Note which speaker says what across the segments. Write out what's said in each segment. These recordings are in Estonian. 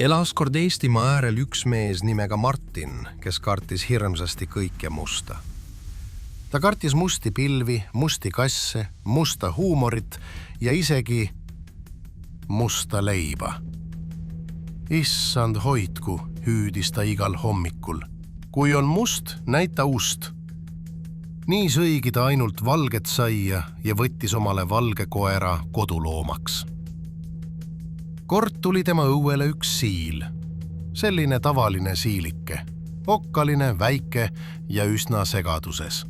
Speaker 1: Elas kord Eestimaa äärel üks mees nimega Martin, kes kartis hirmsasti kõike musta. Ta kartis musti pilvi, musti kasse, musta huumorit ja isegi musta leiba. Issand hoidku, hüüdis ta igal hommikul. Kui on must, näita ust. Nii sõigi ta ainult valget saia ja võttis omale valge koera koduloomaks. Kord tuli tema õuele üks siil. Selline tavaline siilike. Okkaline, väike ja üsna segaduses.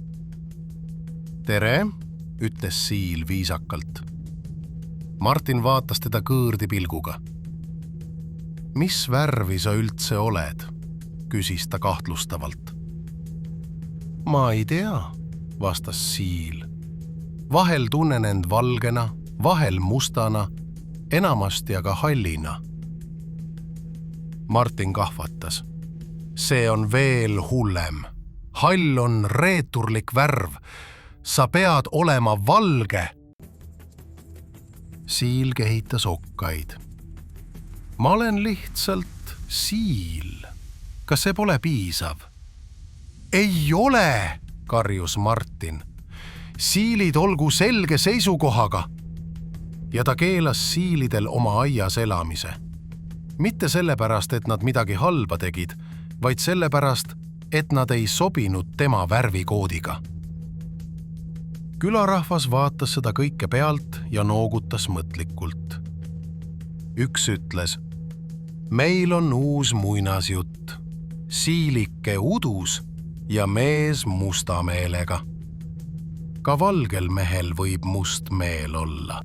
Speaker 1: Tere, ütles siil viisakalt. Martin vaatas teda kõõrdi pilguga. Mis värvi sa üldse oled? Küsis ta kahtlustavalt. Ma ei tea, vastas siil. Vahel tunnen end valgena, vahel mustana, enamasti aga hallina. Martin kahvatas. See on veel hullem. Hall on reeturlik värv. Sa pead olema valge. Siil kehitas okkaid. Ma olen lihtsalt siil. Kas see pole piisav? Ei ole, karjus Martin. Siilid olgu selge seisukohaga. Ja ta keelas siilidel oma aias elamise. Mitte sellepärast, et nad midagi halba tegid, vaid sellepärast, et nad ei sobinud tema värvikoodiga. Külarahvas vaatas seda kõike pealt ja noogutas mõtlikult. Üks ütles, meil on uus muinasjutt, siilike udus ja mees musta meelega. Ka valgel mehel võib must meel olla.